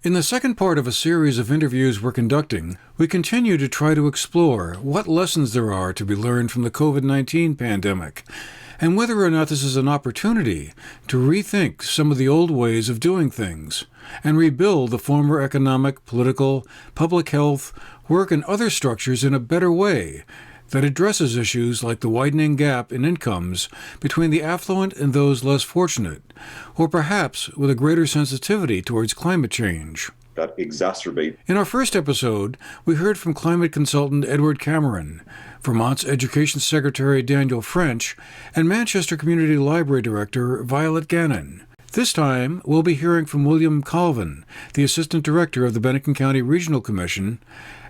In the second part of a series of interviews we're conducting, we continue to try to explore what lessons there are to be learned from the COVID-19 pandemic, and whether or not this is an opportunity to rethink some of the old ways of doing things, and rebuild the former economic, political, public health, work, and other structures in a better way that addresses issues like the widening gap in incomes between the affluent and those less fortunate, or perhaps with a greater sensitivity towards climate change. That exacerbate. In our first episode, we heard from climate consultant Edward Cameron, Vermont's Education Secretary Daniel French, and Manchester Community Library Director Violet Gannon. This time, we'll be hearing from William Colvin, the Assistant Director of the Benton County Regional Commission,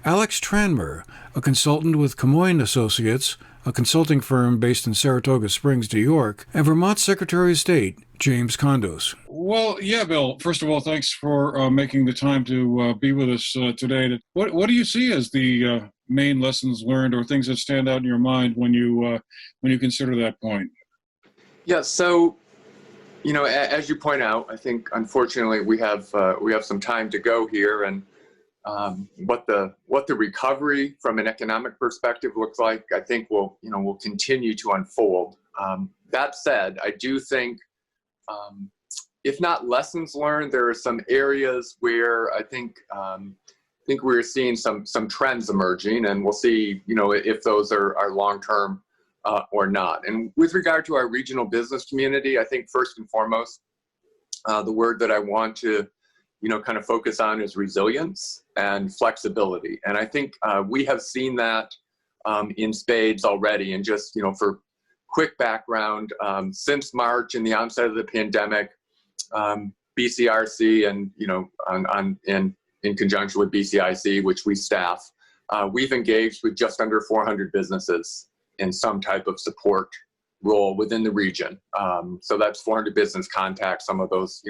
Alex Tramner, a consultant with Camoin Associates, a consulting firm based in Saratoga Springs, New York, and Vermont Secretary of State James Condos. Well, yeah, Bill, first of all, thanks for making the time to be with us today. What do you see as the main lessons learned or things that stand out in your mind when you consider that point? Yeah, so, as you point out, I think unfortunately we have some time to go here, and what the recovery from an economic perspective looks like, I think will continue to unfold. That said, I do think, if not lessons learned, there are some areas where I think we're seeing some trends emerging, and we'll see if those are long term or not. And with regard to our regional business community, I think first and foremost, the word that I want to kind of focus on is resilience and flexibility. And I think we have seen that in spades already. And just, for quick background, since March and the onset of the pandemic, BCRC and, in conjunction with BCIC, which we staff, we've engaged with just under 400 businesses in some type of support role within the region. So that's 400 business contacts, some of those,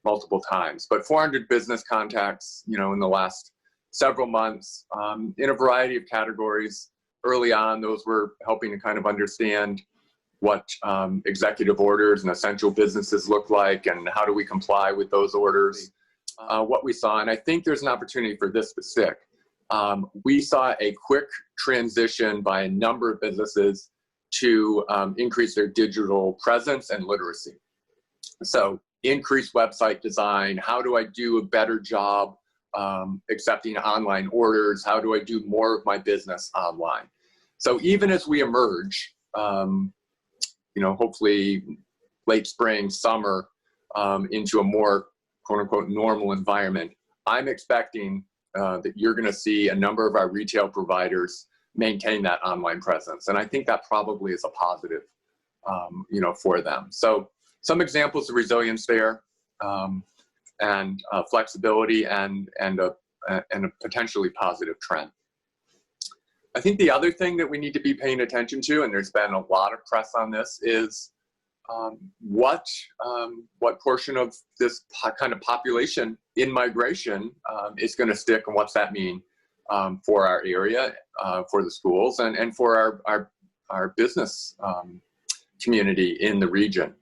multiple times, but 400 business contacts, in the last several months, in a variety of categories. Early on, those were helping to kind of understand what executive orders and essential businesses look like, and how do we comply with those orders, what we saw. And I think there's an opportunity for this to stick. We saw a quick transition by a number of businesses to increase their digital presence and literacy. So increased website design, how do I do a better job accepting online orders, how do I do more of my business online? So even as we emerge, hopefully late spring, summer, into a more quote unquote normal environment, I'm expecting that you're going to see a number of our retail providers maintain that online presence. And I think that probably is a positive, for them. So some examples of resilience there, and flexibility and a potentially positive trend. I think the other thing that we need to be paying attention to, and there's been a lot of press on this, is what portion of this kind of population in migration is going to stick, and what's that mean for our area, for the schools, and for our business community in the region.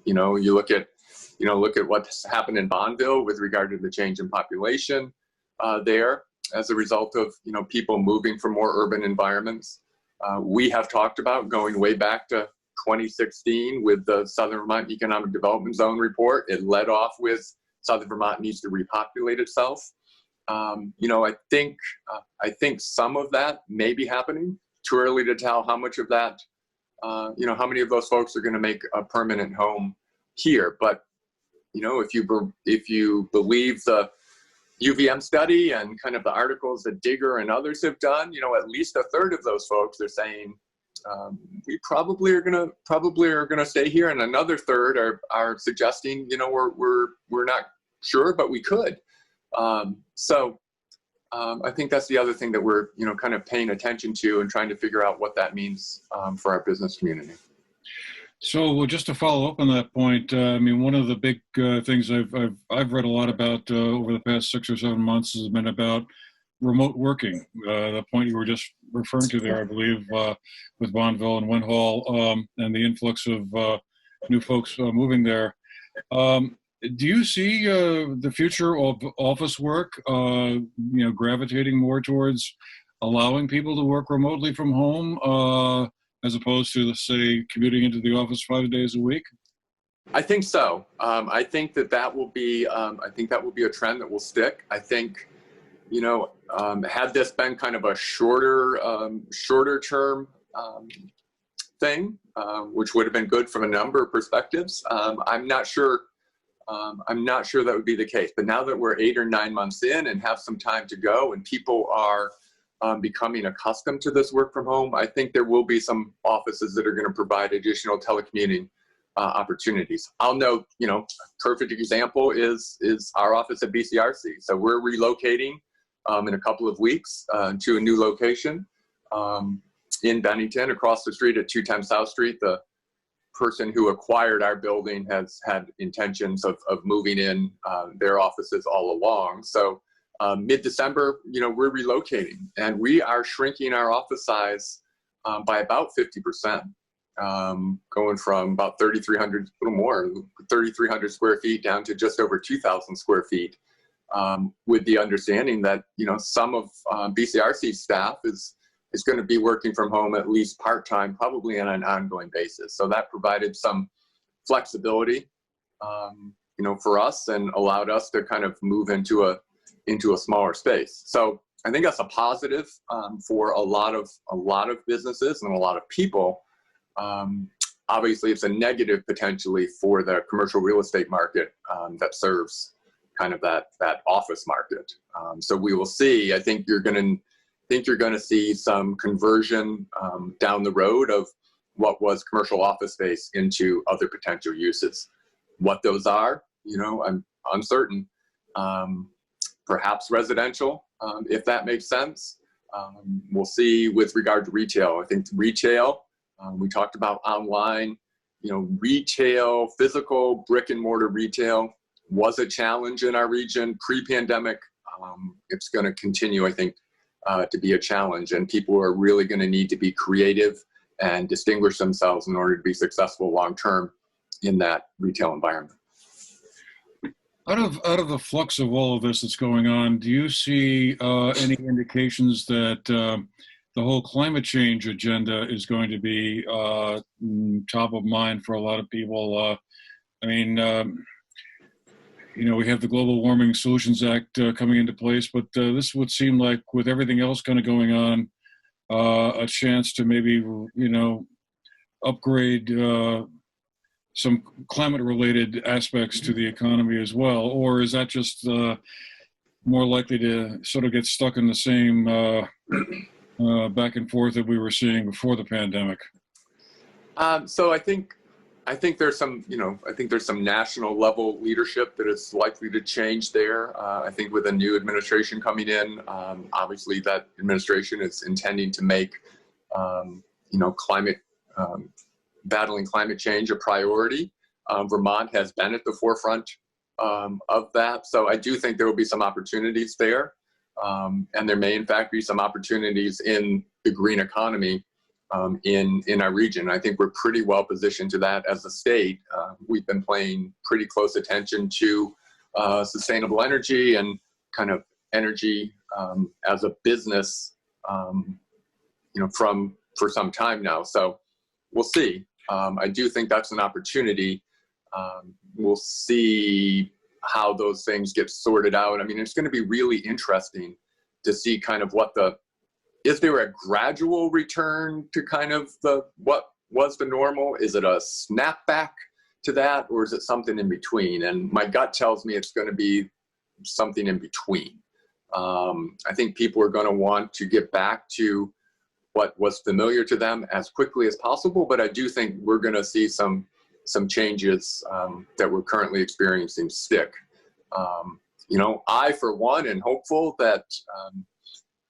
You look at what's happened in Bonneville with regard to the change in population there as a result of people moving from more urban environments. We have talked about going way back to 2016 with the Southern Vermont Economic Development Zone report. It led off with Southern Vermont needs to repopulate itself. I think some of that may be happening. Too early to tell how much of that, how many of those folks are going to make a permanent home here. But if you believe the UVM study and kind of the articles that Digger and others have done, at least a third of those folks are saying we probably are gonna stay here, and another third are suggesting we're not sure, but we could. So I think that's the other thing that we're kind of paying attention to and trying to figure out what that means for our business community. So just to follow up on that point, one of the big things I've read a lot about over the past 6 or 7 months has been about remote working. The point you were just referring to there, I believe, with Bonneville and Winhall, and the influx of new folks moving there. Do you see the future of office work, gravitating more towards allowing people to work remotely from home, as opposed to, let's say, commuting into the office 5 days a week? I think so. I think that will be. I think that will be a trend that will stick. I think, had this been kind of a shorter term thing, which would have been good from a number of perspectives. I'm not sure that would be the case. But now that we're 8 or 9 months in and have some time to go, and people are becoming accustomed to this work from home, I think there will be some offices that are going to provide additional telecommuting opportunities. I'll note, perfect example is our office at BCRC. So we're relocating in a couple of weeks to a new location in Bennington, across the street at 210 South Street. The person who acquired our building has had intentions of moving in their offices all along. So mid-December, we're relocating, and we are shrinking our office size by about 50%. Going from about 3,300, a little more, 3,300 square feet down to just over 2,000 square feet, with the understanding that, some of BCRC's staff is going to be working from home at least part-time, probably on an ongoing basis. So that provided some flexibility, for us, and allowed us to kind of move into a smaller space. So I think that's a positive for a lot of businesses and a lot of people. Obviously, it's a negative potentially for the commercial real estate market that serves kind of that office market. So we will see. I think you're going to see some conversion down the road of what was commercial office space into other potential uses. What those are, I'm uncertain. Perhaps residential, if that makes sense. We'll see with regard to retail. I think retail. We talked about online, retail, physical brick and mortar retail was a challenge in our region pre-pandemic. It's going to continue, I think, to be a challenge, and people are really going to need to be creative and distinguish themselves in order to be successful long-term in that retail environment. Out of the flux of all of this that's going on, do you see any indications that the whole climate change agenda is going to be top of mind for a lot of people? We have the Global Warming Solutions Act coming into place, but this would seem like, with everything else kind of going on, a chance to maybe, upgrade some climate-related aspects to the economy as well. Or is that just more likely to sort of get stuck in the same back and forth that we were seeing before the pandemic? So I think there's some, there's some national level leadership that is likely to change there. I think with a new administration coming in, obviously that administration is intending to make, battling climate change a priority. Vermont has been at the forefront of that. So I do think there will be some opportunities there. And there may in fact be some opportunities in the green economy in our region. I think we're pretty well positioned to that as a state. We've been paying pretty close attention to sustainable energy and kind of energy as a business, for some time now. So we'll see. I do think that's an opportunity. We'll see how those things get sorted out. I mean, it's going to be really interesting to see kind of is there a gradual return to kind of what was the normal? Is it a snapback to that, or is it something in between? And my gut tells me it's going to be something in between. I think people are going to want to get back to what was familiar to them as quickly as possible, but I do think we're going to see some changes that we're currently experiencing stick. I, for one, am hopeful that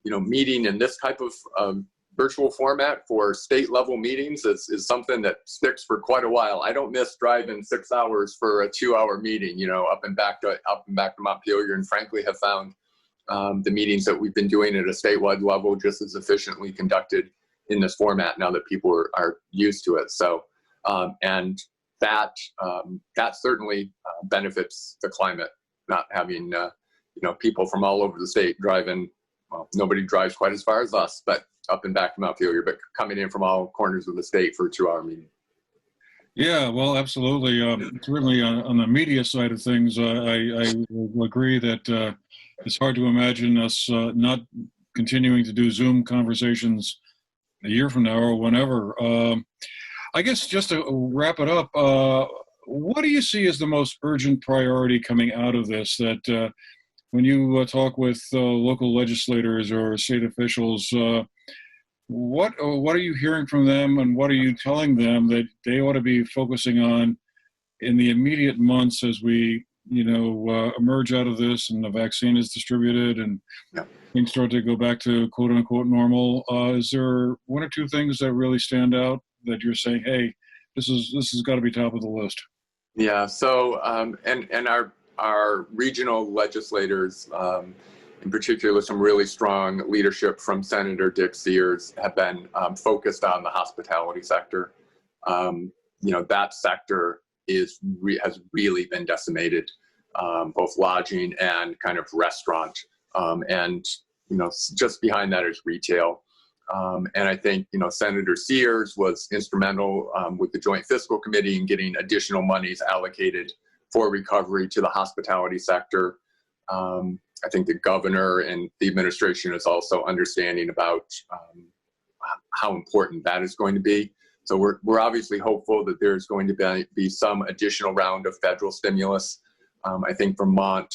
meeting in this type of virtual format for state level meetings is something that sticks for quite a while. I don't miss driving 6 hours for a 2-hour meeting, up and back to Montpelier, and frankly have found the meetings that we've been doing at a statewide level just as efficiently conducted in this format now that people are used to it. So, and that certainly benefits the climate, not having people from all over the state driving. Well, nobody drives quite as far as us, but up and back from Montpelier, but coming in from all corners of the state for a 2-hour meeting. Yeah, well, absolutely. Certainly on the media side of things, I will agree that it's hard to imagine us not continuing to do Zoom conversations a year from now or whenever. I guess just to wrap it up, what do you see as the most urgent priority coming out of this? That when you talk with local legislators or state officials, what are you hearing from them, and what are you telling them that they ought to be focusing on in the immediate months as we, emerge out of this and the vaccine is distributed and things start to go back to quote unquote normal? Is there one or two things that really stand out that you're saying, hey, this has got to be top of the list? Yeah. So and our regional legislators, in particular, with some really strong leadership from Senator Dick Sears, have been focused on the hospitality sector. That sector has really been decimated, both lodging and kind of restaurant. And just behind that is retail. And I think, Senator Sears was instrumental with the Joint Fiscal Committee in getting additional monies allocated for recovery to the hospitality sector. I think the governor and the administration is also understanding about how important that is going to be. So we're obviously hopeful that there's going to be some additional round of federal stimulus. I think Vermont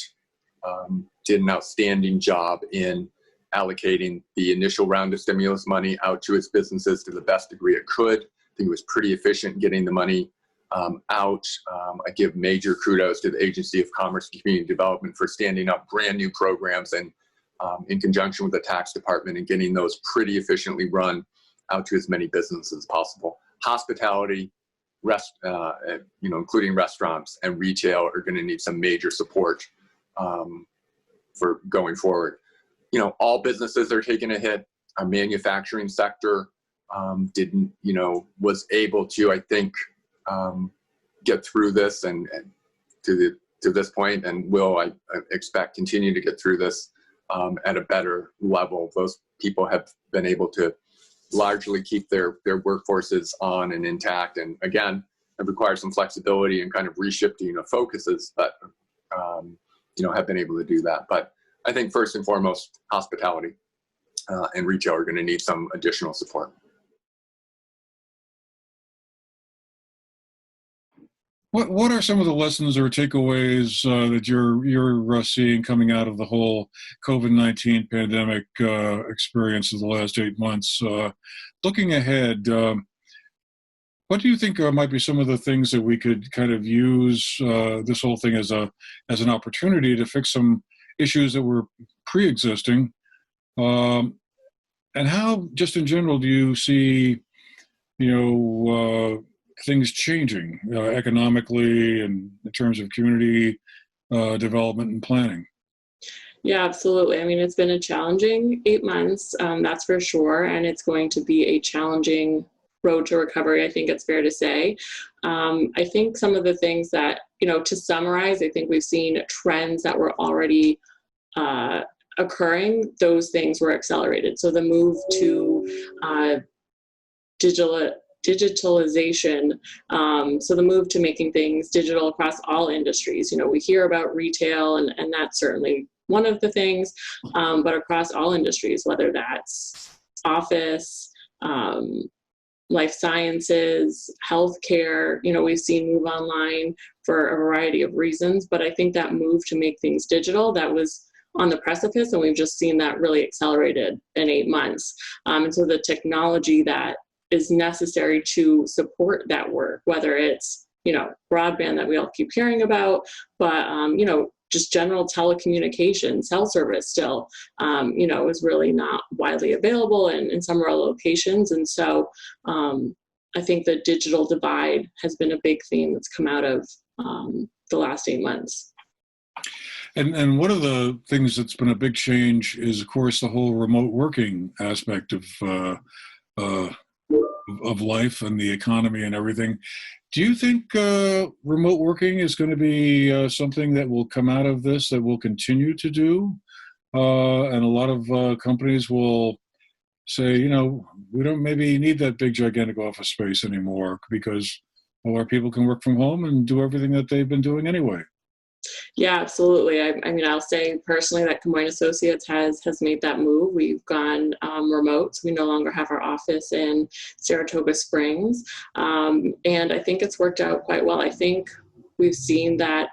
did an outstanding job in allocating the initial round of stimulus money out to its businesses to the best degree it could. I think it was pretty efficient getting the money out. I give major kudos to the Agency of Commerce and Community Development for standing up brand new programs and in conjunction with the tax department and getting those pretty efficiently run out to as many businesses as possible. Hospitality, including restaurants and retail, are going to need some major support for going forward. All businesses are taking a hit. Our manufacturing sector was able to, I think, get through this and to this point, and will, I expect, continue to get through this at a better level. Those people have been able to largely keep their workforces on and intact, and again, it requires some flexibility and kind of reshifting of focuses, but have been able to do that. But I think first and foremost, hospitality and retail are going to need some additional support. What are some of the lessons or takeaways that you're seeing coming out of the whole COVID-19 pandemic experience of the last 8 months? Looking ahead, what do you think might be some of the things that we could kind of use this whole thing as an opportunity to fix some issues that were pre-existing? And how, just in general, do you see, things changing economically and in terms of community development and planning? Yeah, absolutely. I mean, it's been a challenging 8 months, that's for sure. And it's going to be a challenging road to recovery, I think it's fair to say. I think some of the things that, to summarize, I think we've seen trends that were already occurring. Those things were accelerated. So the move to digitalization, so the move to making things digital across all industries. We hear about retail, and that's certainly one of the things, but across all industries, whether that's office, life sciences, healthcare, we've seen move online for a variety of reasons, but I think that move to make things digital, that was on the precipice, and we've just seen that really accelerated in 8 months. And so the technology that is necessary to support that work, whether it's, broadband that we all keep hearing about, but, just general telecommunications, cell service still, is really not widely available in some rural locations. And so I think the digital divide has been a big theme that's come out of the last 8 months. And one of the things that's been a big change is, of course, the whole remote working aspect of of life and the economy and everything. Do you think remote working is going to be something that will come out of this, that we'll continue to do? And a lot of companies will say, we don't maybe need that big, gigantic office space anymore because all our people can work from home and do everything that they've been doing anyway. Yeah, absolutely. I mean, I'll say personally that Combined Associates has made that move. We've gone remote, so we no longer have our office in Saratoga Springs. And I think it's worked out quite well. I think we've seen that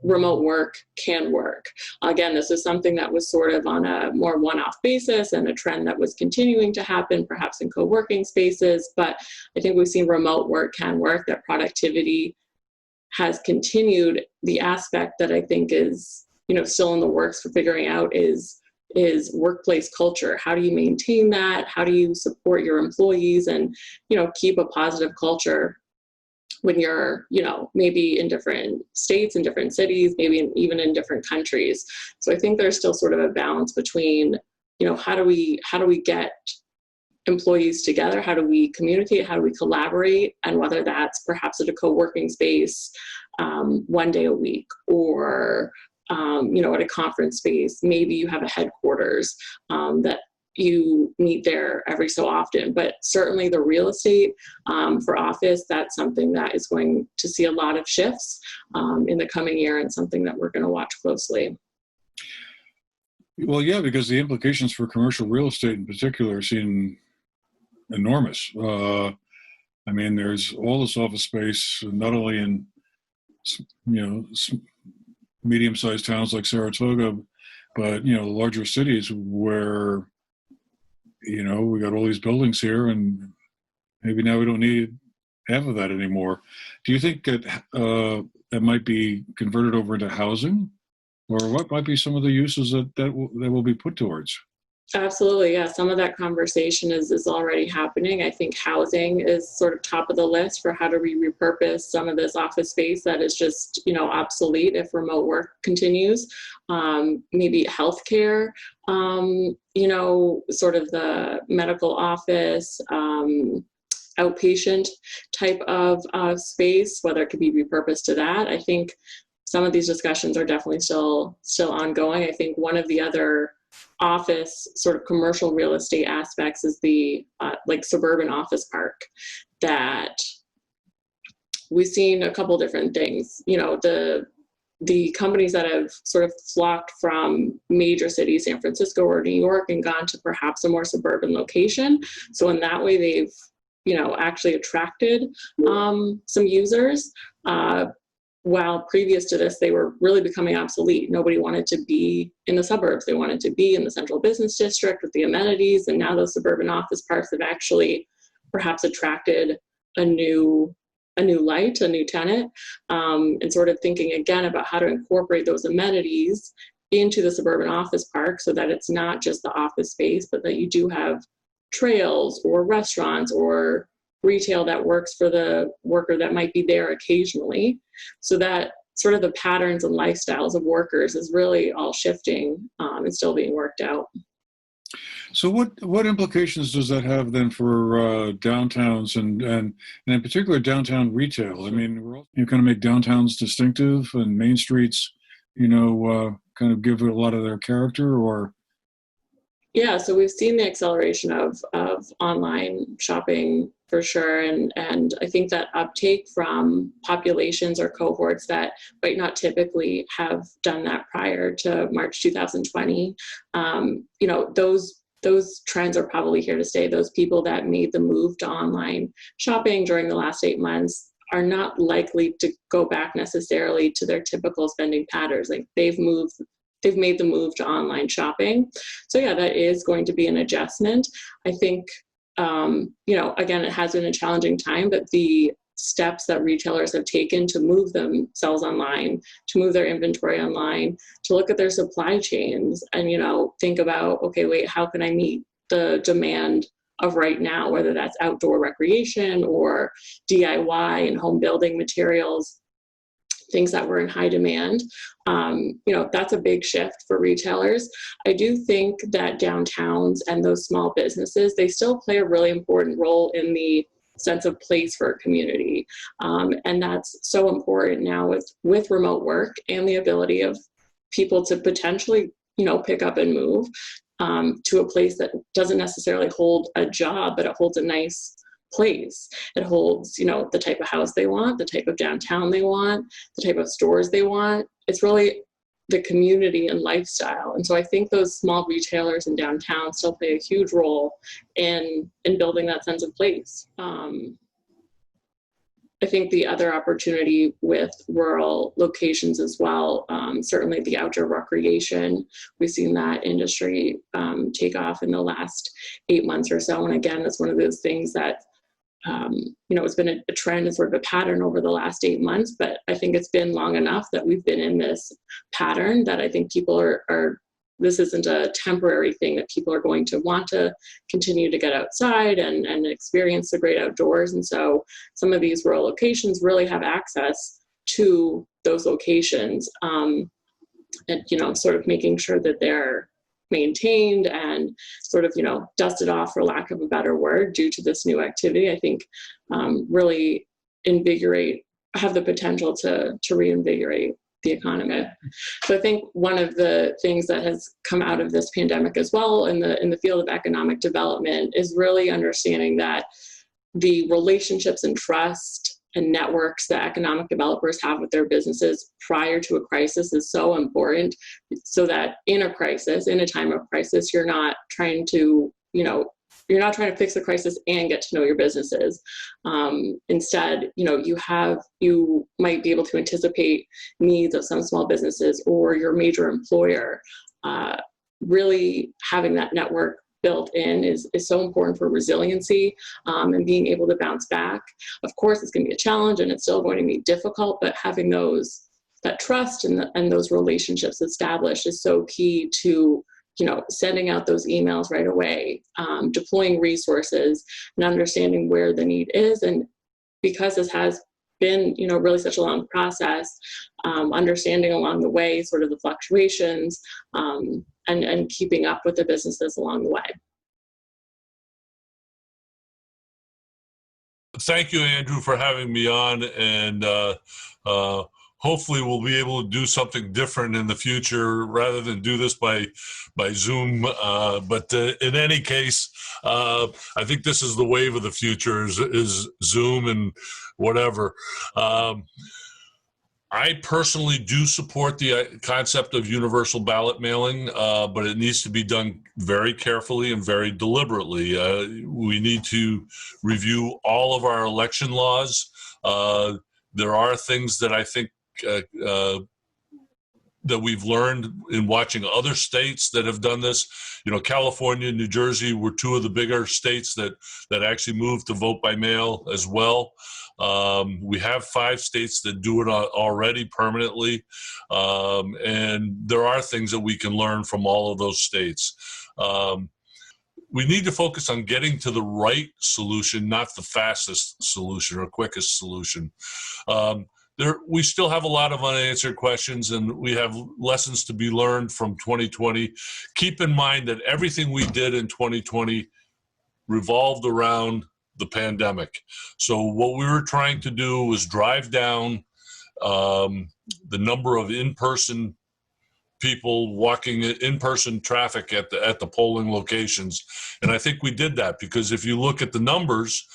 remote work can work. Again, this is something that was sort of on a more one-off basis and a trend that was continuing to happen, perhaps in co-working spaces. But I think we've seen remote work can work, that productivity has continued. The aspect that I think is, still in the works for figuring out is workplace culture. How do you maintain that? How do you support your employees and, keep a positive culture when you're, maybe in different states, in different cities, maybe even in different countries. So I think there's still sort of a balance between, how do we get employees together? How do we communicate? How do we collaborate? And whether that's perhaps at a co-working space 1 day a week, or at a conference space, maybe you have a headquarters that you meet there every so often. But certainly the real estate for office, that's something that is going to see a lot of shifts in the coming year, and something that we're going to watch closely. Well, yeah, because the implications for commercial real estate in particular seem enormous. I mean, there's all this office space, not only in, medium-sized towns like Saratoga, but, larger cities where, we got all these buildings here, and maybe now we don't need half of that anymore. Do you think that that might be converted over into housing? Or what might be some of the uses that will be put towards? Absolutely, yeah. Some of that conversation is already happening. I think housing is sort of top of the list for how do we repurpose some of this office space that is just, obsolete if remote work continues. Maybe healthcare, sort of the medical office, outpatient type of space, whether it could be repurposed to that. I think some of these discussions are definitely still ongoing. I think one of the other office sort of commercial real estate aspects is the suburban office park, that we've seen a couple different things. The companies that have sort of flocked from major cities, San Francisco or New York, and gone to perhaps a more suburban location. So in that way, they've actually attracted some users. While previous to this, they were really becoming obsolete. Nobody wanted to be in the suburbs. They wanted to be in the central business district with the amenities. And now those suburban office parks have actually perhaps attracted a new light, a new tenant, and sort of thinking again about how to incorporate those amenities into the suburban office park, so that it's not just the office space, but that you do have trails or restaurants or retail that works for the worker that might be there occasionally. So that sort of the patterns and lifestyles of workers is really all shifting and still being worked out. So what implications does that have then for downtowns and in particular downtown retail? I mean, you kind of make downtowns distinctive and main streets, kind of give it a lot of their character, or? Yeah, so we've seen the acceleration of online shopping for sure. And I think that uptake from populations or cohorts that might not typically have done that prior to March 2020, those trends are probably here to stay. Those people that made the move to online shopping during the last 8 months are not likely to go back necessarily to their typical spending patterns. Like they've made the move to online shopping. So yeah, that is going to be an adjustment. I think, again, it has been a challenging time, but the steps that retailers have taken to move themselves online, to move their inventory online, to look at their supply chains and, think about, okay, wait, how can I meet the demand of right now, whether that's outdoor recreation or DIY and home building materials. things that were in high demand. That's a big shift for retailers. I do think that downtowns and those small businesses, they still play a really important role in the sense of place for a community. And that's so important now with remote work and the ability of people to potentially, pick up and move to a place that doesn't necessarily hold a job, but it holds a nice place. It holds, the type of house they want, the type of downtown they want, the type of stores they want. It's really the community and lifestyle. And so I think those small retailers in downtown still play a huge role in building that sense of place. I think the other opportunity with rural locations as well, certainly the outdoor recreation, we've seen that industry take off in the last 8 months or so. And again, it's one of those things that, it's been a trend and sort of a pattern over the last 8 months, but I think it's been long enough that we've been in this pattern that I think people are this isn't a temporary thing, that people are going to want to continue to get outside and experience the great outdoors. And so some of these rural locations really have access to those locations, and, sort of making sure that they're maintained and sort of, dusted off, for lack of a better word, due to this new activity, I think really have the potential to reinvigorate the economy. So I think one of the things that has come out of this pandemic as well in the field of economic development is really understanding that the relationships and trust and networks that economic developers have with their businesses prior to a crisis is so important, so that in a time of crisis, you're not trying to fix the crisis and get to know your businesses. Instead, you might be able to anticipate needs of some small businesses or your major employer. Really having that network built in is so important for resiliency, and being able to bounce back. Of course, it's going to be a challenge and it's still going to be difficult, but having that trust and those relationships established is so key to sending out those emails right away, deploying resources and understanding where the need is. And because this has been, really such a long process, understanding along the way sort of the fluctuations, and keeping up with the businesses along the way. Thank you, Andrew, for having me on, and hopefully we'll be able to do something different in the future rather than do this by Zoom. But in any case, I think this is the wave of the future is Zoom and whatever. I personally do support the concept of universal ballot mailing, but it needs to be done very carefully and very deliberately. We need to review all of our election laws. There are things that I think that we've learned in watching other states that have done this. California and New Jersey were two of the bigger states that actually moved to vote by mail as well. We have 5 states that do it already permanently. And there are things that we can learn from all of those states. We need to focus on getting to the right solution, not the fastest solution or quickest solution. We still have a lot of unanswered questions, and we have lessons to be learned from 2020. Keep in mind that everything we did in 2020 revolved around the pandemic. So what we were trying to do was drive down the number of in-person people walking, in-person traffic at the polling locations. And I think we did that because if you look at the numbers,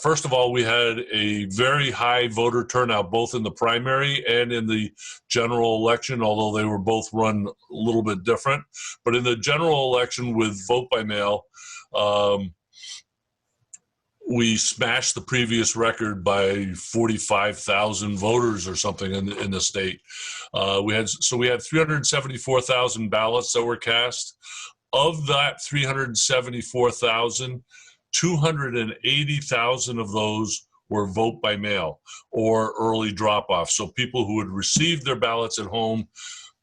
first of all, we had a very high voter turnout, both in the primary and in the general election, although they were both run a little bit different. But in the general election with vote by mail, we smashed the previous record by 45,000 voters or something in the state. We had 374,000 ballots that were cast. Of that 374,000, 280,000 of those were vote by mail or early drop-off. So people who had received their ballots at home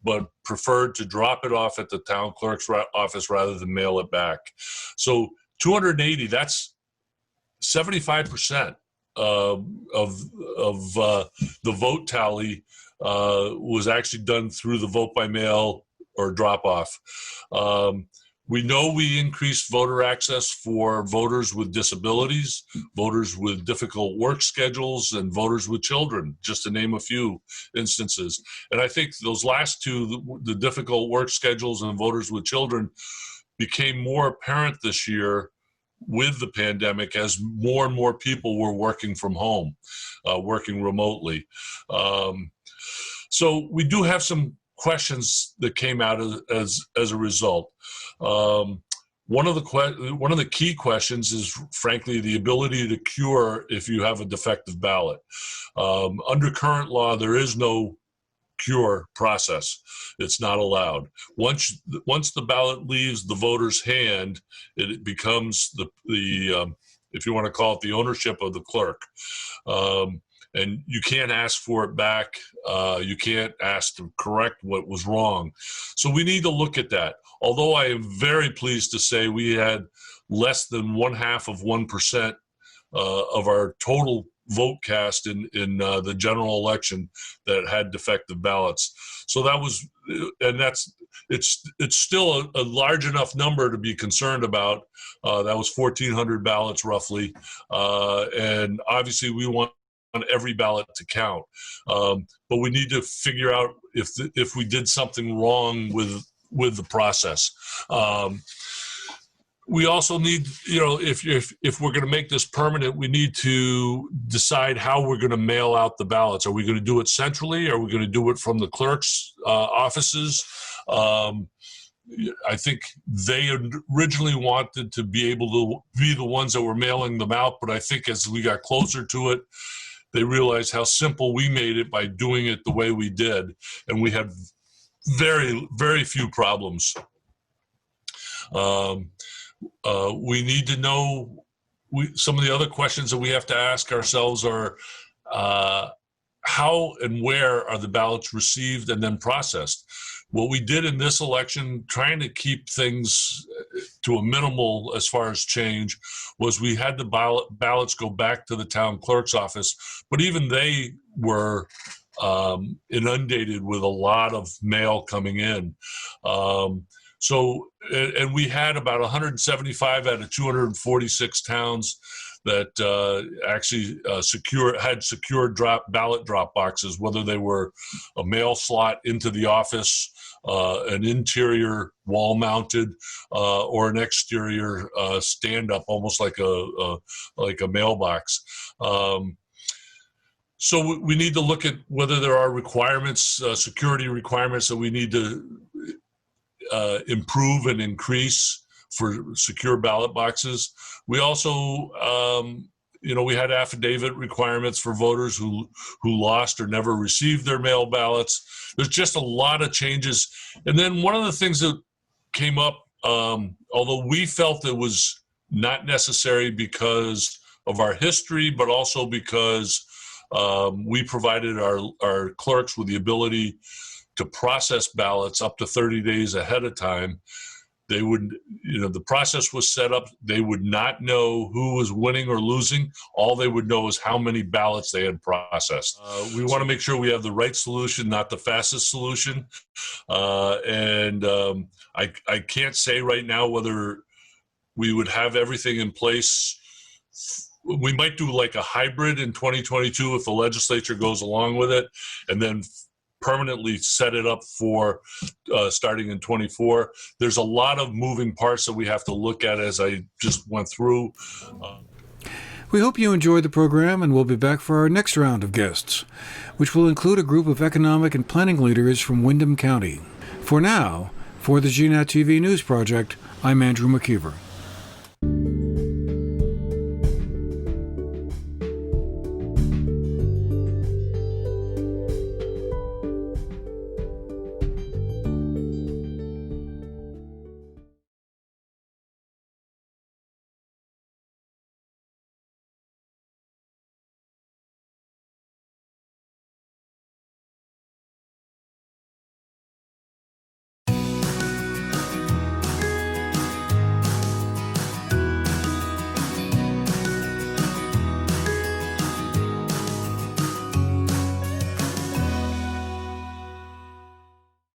but preferred to drop it off at the town clerk's office rather than mail it back. So 280, that's 75% the vote tally was actually done through the vote by mail or drop off. We know we increased voter access for voters with disabilities, voters with difficult work schedules, and voters with children, just to name a few instances. And I think those last two, the difficult work schedules and voters with children, became more apparent this year with the pandemic as more and more people were working from home, working remotely. So we do have some questions that came out as a result. One of the key questions is, frankly, the ability to cure if you have a defective ballot. Under current law, there is no cure process. It's not allowed. Once the ballot leaves the voter's hand, it becomes the if you want to call it, the ownership of the clerk. And you can't ask for it back. You can't ask to correct what was wrong. So we need to look at that. Although I am very pleased to say we had less than 0.5% of our total vote cast in the general election that had defective ballots. So that was, and it's still a large enough number to be concerned about. That was 1,400 ballots roughly. And obviously we want every ballot to count. But we need to figure out if we did something wrong with the process. We also need, if we're going to make this permanent, we need to decide how we're going to mail out the ballots. Are we going to do it centrally? Are we going to do it from the clerk's offices? I think they originally wanted to be able to be the ones that were mailing them out, but I think as we got closer to it, they realized how simple we made it by doing it the way we did, and we had very, very few problems. We need to know, some of the other questions that we have to ask ourselves are how and where are the ballots received and then processed? What we did in this election, trying to keep things to a minimal as far as change, was we had the ballots go back to the town clerk's office, but even they were inundated with a lot of mail coming in. And we had about 175 out of 246 towns that actually had secure ballot drop boxes, whether they were a mail slot into the office, an interior wall mounted, or an exterior stand up, almost like a mailbox. So we need to look at whether there are requirements, security requirements that we need to improve and increase for secure ballot boxes. We also, we had affidavit requirements for voters who lost or never received their mail ballots. There's just a lot of changes. And then one of the things that came up, although we felt it was not necessary because of our history, but also because we provided our clerks with the ability to process ballots up to 30 days ahead of time. They would, the process was set up. They would not know who was winning or losing. All they would know is how many ballots they had processed. We want to make sure we have the right solution, not the fastest solution. I can't say right now whether we would have everything in place. We might do like a hybrid in 2022 if the legislature goes along with it, and then permanently set it up for starting in 24. There's a lot of moving parts that we have to look at as I just went through. We hope you enjoyed the program, and we'll be back for our next round of guests, which will include a group of economic and planning leaders from Windham County. For now, for the GNAT-TV News Project, I'm Andrew McKeever.